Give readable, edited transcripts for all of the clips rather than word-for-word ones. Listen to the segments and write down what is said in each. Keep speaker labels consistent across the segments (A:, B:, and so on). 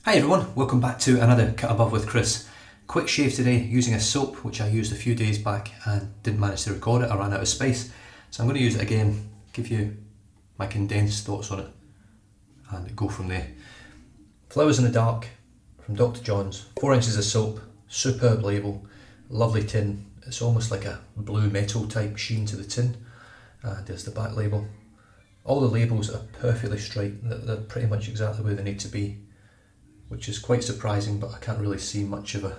A: Hi everyone, welcome back to another Cut Above with Chris. Quick shave today using a soap which I used a few days back and didn't manage to record it. I ran out of space, so I'm going to use it again, give you my condensed thoughts on it and go from there. Flowers in the Dark from Dr. Jons, 4 inches of soap, superb label, lovely tin. It's almost like a blue metal type sheen to the tin. There's the back label. All the labels are perfectly straight, they're pretty much exactly where they need to be, which is quite surprising, but I can't really see much of a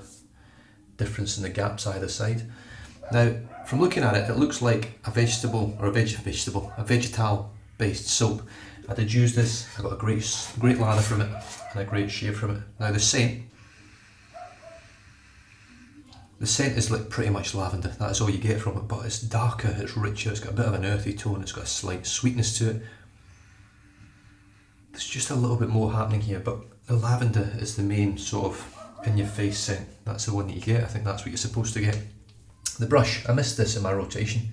A: difference in the gaps either side. Now, from looking at it, it looks like a vegetable based soap. I did use this, I got a great lather from it and a great shave from it. Now the scent is like pretty much lavender, that is all you get from it, but it's darker, it's richer, it's got a bit of an earthy tone, it's got a slight sweetness to it. There's just a little bit more happening here, but the lavender is the main sort of in your face scent. That's the one that you get. I think that's what you're supposed to get. The brush, I missed this in my rotation.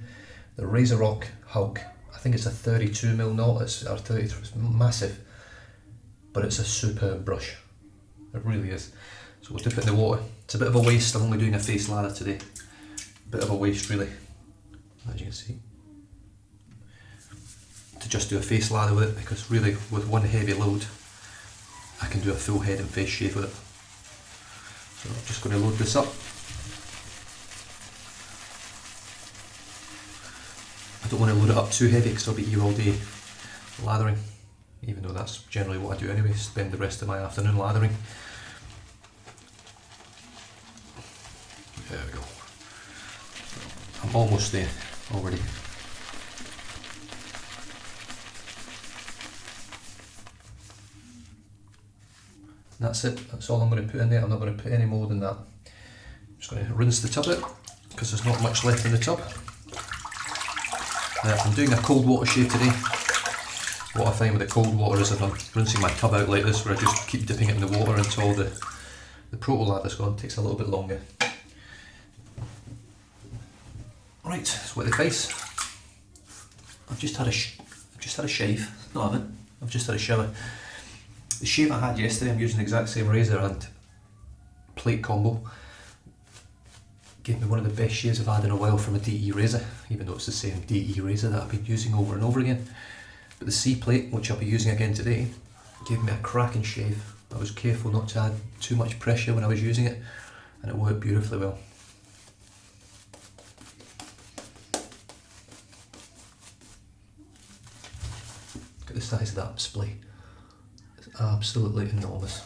A: The Razor Rock Hulk. I think it's a 32mm knot, it's 33, it's massive, but it's a superb brush. It really is. So we'll dip it in the water. It's a bit of a waste, I'm only doing a face lather today. A bit of a waste really, as you can see. To just do a face lather with it, because really with one heavy load I can do a full head and face shave with it. So I'm just going to load this up. I don't want to load it up too heavy because I'll be here all day lathering, even though that's generally what I do anyway, spend the rest of my afternoon lathering. There we go. I'm almost there already. That's it, that's all I'm going to put in there. I'm not going to put any more than that. I'm just going to rinse the tub out because there's not much left in the tub. I'm doing a cold water shave today. What I find with the cold water is if I'm rinsing my tub out like this, where I just keep dipping it in the water until the proto lather's gone, it takes a little bit longer. Right, let's wet the face. I've just had a shave. No, I haven't. I've just had a shower. The shave I had yesterday, I'm using the exact same razor and plate combo. Gave me one of the best shaves I've had in a while from a DE razor, even though it's the same DE razor that I've been using over and over again. But the C plate, which I'll be using again today, gave me a cracking shave. I was careful not to add too much pressure when I was using it, and it worked beautifully well. Look at the size of that splay. Absolutely enormous.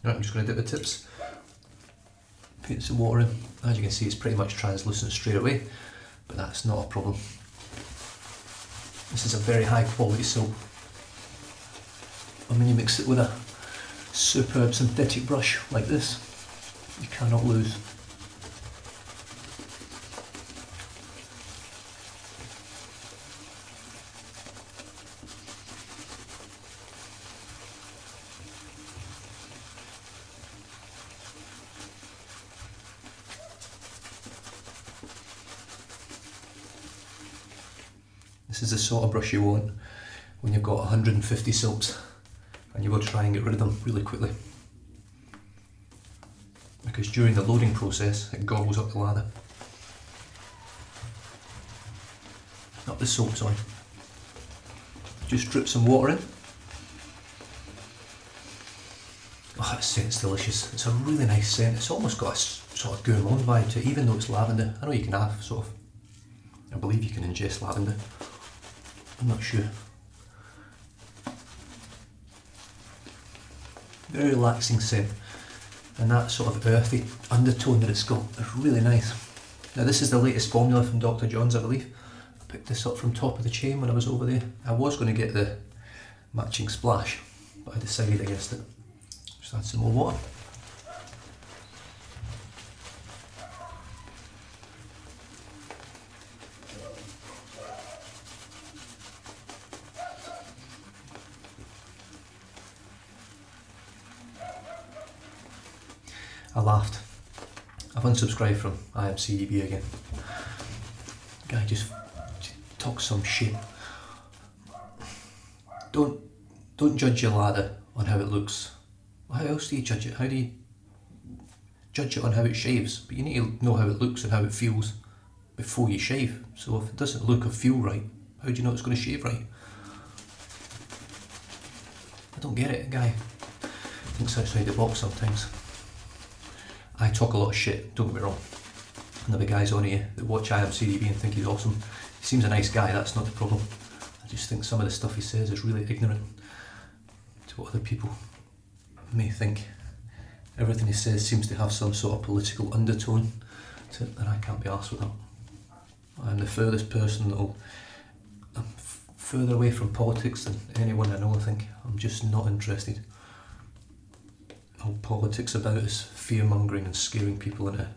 A: Right, I'm just going to dip the tips, put some water in. As you can see, it's pretty much translucent straight away, but that's not a problem. This is a very high quality soap, and when you mix it with a superb synthetic brush like this, you cannot lose. This is the sort of brush you want when you've got 150 soaps and you will try and get rid of them really quickly, because during the loading process it gobbles up the lather. Up the soap, sorry. Just drip some water in. Oh, that scent's delicious. It's a really nice scent. It's almost got a sort of gourmand vibe to it, even though it's lavender. I know you can have sort of, I believe you can ingest lavender. I'm not sure. Very relaxing scent, and that sort of earthy undertone that it's got is really nice. Now this is the latest formula from Dr. Jons, I believe. I picked this up from Top of the Chain when I was over there. I was going to get the matching splash, but I decided against it. Just add some more water. I laughed. I've unsubscribed from IMCDB again. The guy just talks some shit. Don't judge your lather on how it looks how else do you judge it? How do you judge it on how it shaves? But you need to know how it looks and how it feels before you shave. So if it doesn't look or feel right, how do you know it's going to shave right? I don't get it, guy thinks outside the box sometimes. I talk a lot of shit, don't get me wrong. And there'll be guys on here that watch IMCDB and think he's awesome. He seems a nice guy, that's not the problem. I just think some of the stuff he says is really ignorant to what other people may think. Everything he says seems to have some sort of political undertone to it, and I can't be arsed with that. I'm the furthest person I'm further away from politics than anyone I know, I think. I'm just not interested. All politics about is fear-mongering and scaring people into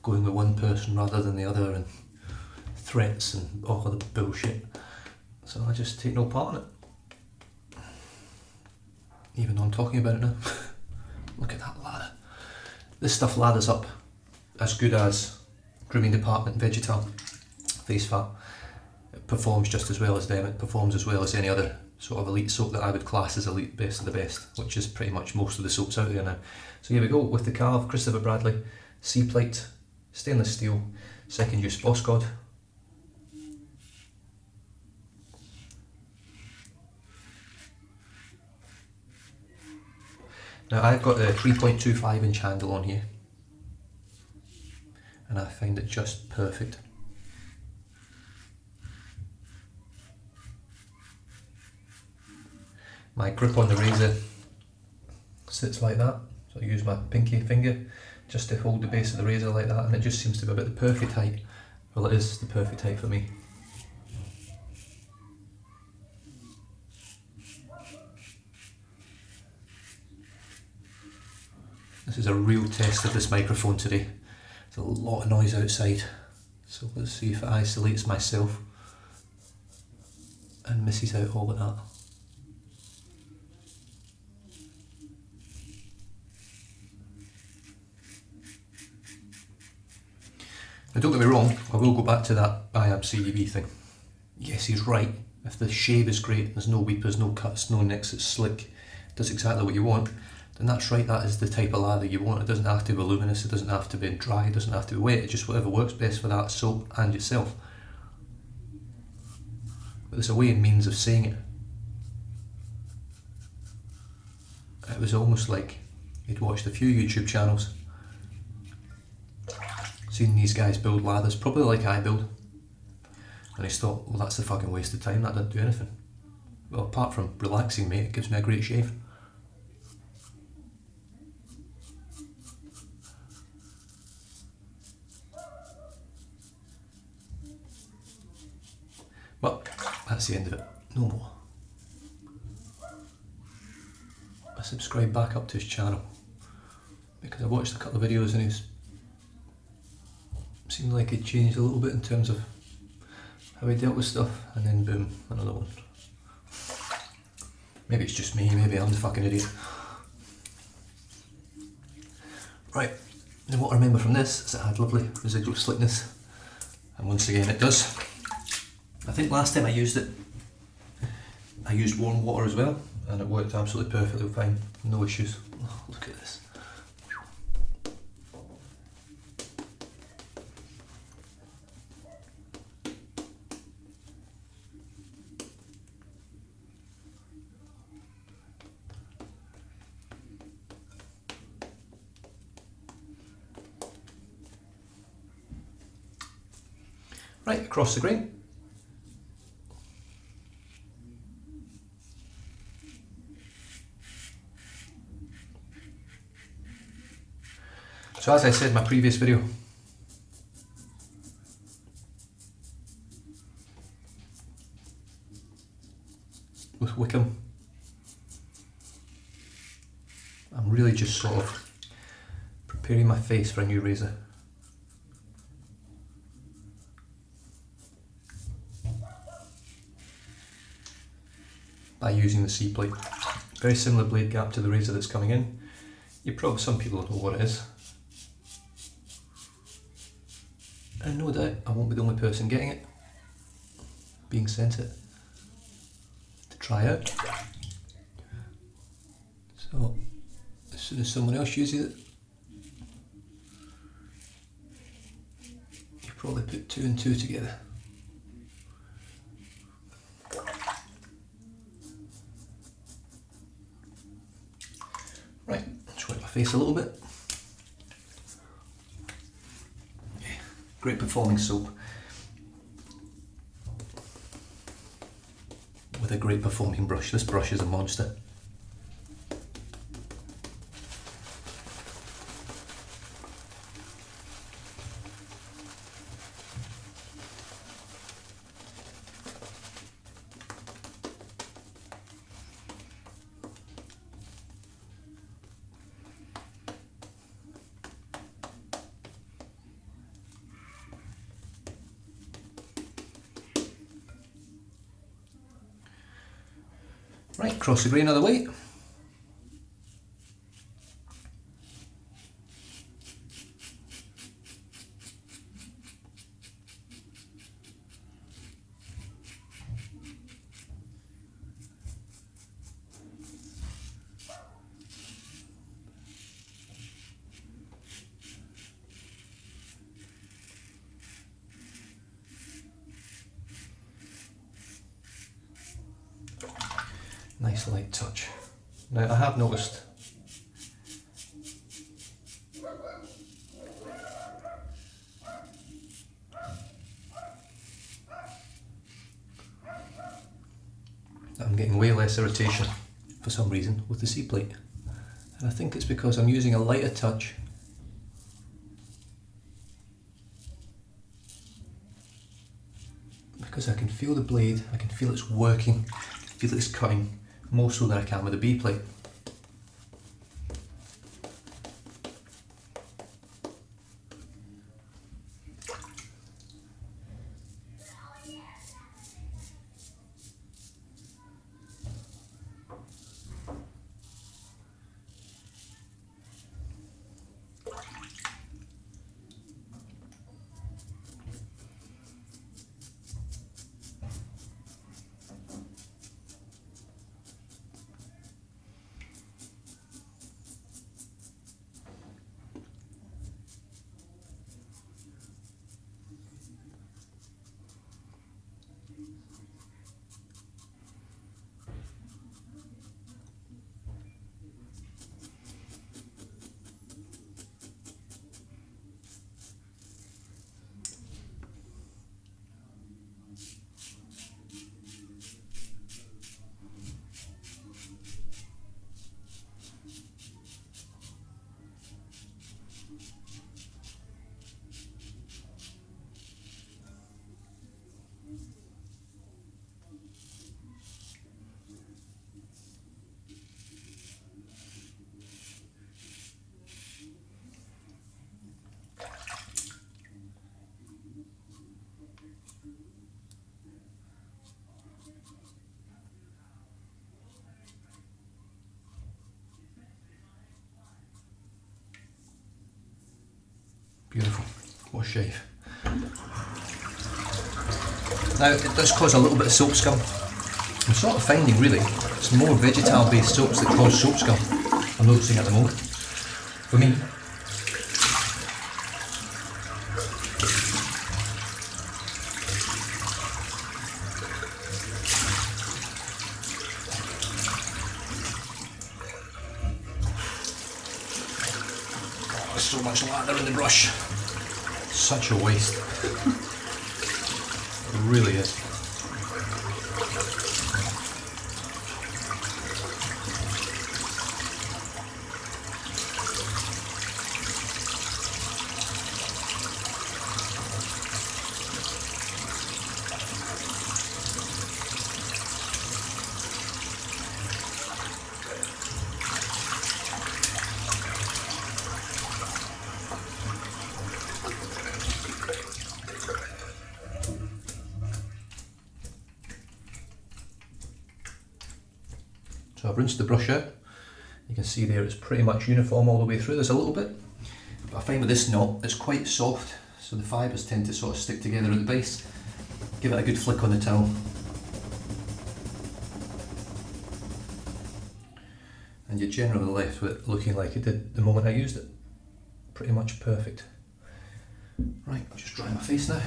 A: going with one person rather than the other, and threats and all of the bullshit. So I just take no part in it. Even though I'm talking about it now. Look at that ladder. This stuff ladders up as good as Grooming Department Vegetal Face Fat. It performs just as well as them. It performs as well as any other sort of elite soap that I would class as elite, best of the best, which is pretty much most of the soaps out there now. So here we go with the Calve, Christopher Bradley, C-plate, stainless steel, second use Voscod. Now I've got a 3.25 inch handle on here, and I find it just perfect. My grip on the razor sits like that, so I use my pinky finger just to hold the base of the razor like that, and it just seems to be about the perfect height. Well, it is the perfect height for me. This is a real test of this microphone today. There's a lot of noise outside, so let's see if it isolates myself and misses out all of that. Now don't get me wrong, I will go back to that IMCDB thing. Yes, he's right. If the shave is great, there's no weepers, no cuts, no nicks, it's slick, does exactly what you want, then that's right, that is the type of lather you want. It doesn't have to be voluminous, it doesn't have to be dry, it doesn't have to be wet, it's just whatever works best for that soap and yourself. But there's a way and means of saying it. It was almost like he'd watched a few YouTube channels, seen these guys build lathers, probably like I build, and he's thought, well, that's a fucking waste of time, that doesn't do anything. Well, apart from relaxing me, it gives me a great shave. But that's the end of it, no more. I subscribed back up to his channel because I watched a couple of videos and he's seemed like he'd changed a little bit in terms of how he dealt with stuff, and then boom, another one. Maybe it's just me, maybe I'm the fucking idiot. Right, now what I remember from this is it had lovely residual slickness, and once again it does. I think last time I used it, I used warm water as well, and it worked absolutely perfectly fine, no issues. Oh, look at this. Right, across the grain. So as I said in my previous video, with Wickham, I'm really just sort of preparing my face for a new razor. By using the C-plate. Very similar blade gap to the razor that's coming in. Some people know what it is. And no doubt I won't be the only person getting it, being sent it to try out. So as soon as someone else uses it, you probably put 2 and 2 together. Right, just wipe my face a little bit. Yeah, great performing soap with a great performing brush. This brush is a monster. Right, cross the grain of the way. Nice light touch. Now I have noticed that I'm getting way less irritation for some reason with the C-plate, and I think it's because I'm using a lighter touch because I can feel the blade, I can feel it's working, I can feel it's cutting more so than I can with a B-plate. Beautiful. What a shave. Now it does cause a little bit of soap scum. I'm sort of finding really it's more vegetal based soaps that cause soap scum. I'm noticing at the moment. For me. Oh, there's so much lather in the brush. Such a waste. It really is. So I've rinsed the brush out. You can see there it's pretty much uniform all the way through. There's a little bit, but I find with this knot it's quite soft, so the fibres tend to sort of stick together at the base. Give it a good flick on the towel. And and you're generally left with it looking like it did the moment I used it. Pretty much perfect. Right, I'll just dry my face now.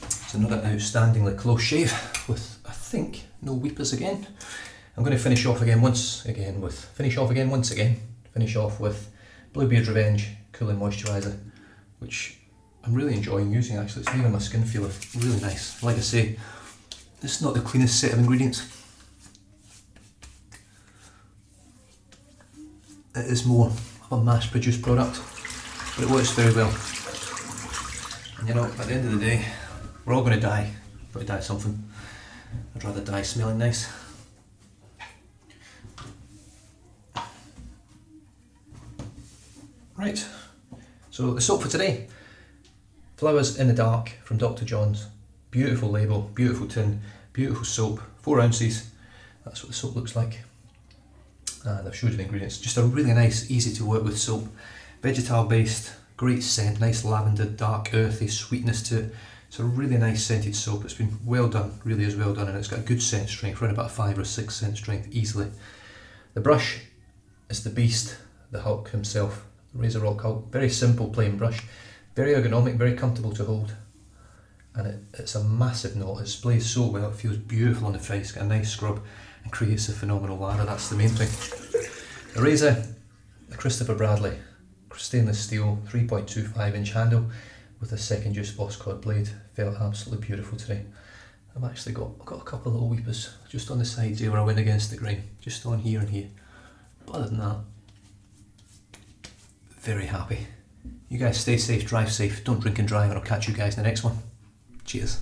A: It's another outstandingly close shave with, I think, no weepers again. I'm going to finish off once again with Bluebeard's Revenge Cooling Moisturiser, which I'm really enjoying using actually. It's leaving my skin feeling really nice. Like I say, this is not the cleanest set of ingredients. It is more of a mass-produced product, but it works very well. And you know, at the end of the day, we're all going to die. We're going to die something. I'd rather die smelling nice. Right, so the soap for today, Flowers in the Dark from Dr. Jons. Beautiful label, beautiful tin, beautiful soap, 4 ounces. That's what the soap looks like. And I've showed you the ingredients. Just a really nice, easy to work with soap. Vegetal based, great scent, nice lavender, dark, earthy sweetness to it. It's a really nice scented soap. It's been well done, really is well done, and it's got a good scent strength, around about 5 or 6 scent strength easily. The brush is the beast, the Hulk himself, the Razor Rock Hulk. Very simple, plain brush, very ergonomic, very comfortable to hold, and it's a massive knot. It displays so well, it feels beautiful on the face, got a nice scrub and creates a phenomenal lather. That's the main thing. The razor, the Christopher Bradley stainless steel 3.25 inch handle with a second use Boss Cod blade. Felt absolutely beautiful today. I've actually got a couple of little weepers just on the sides here where I went against the grain, just on here and here. But other than that, very happy. You guys stay safe, drive safe, don't drink and drive, and I'll catch you guys in the next one. Cheers.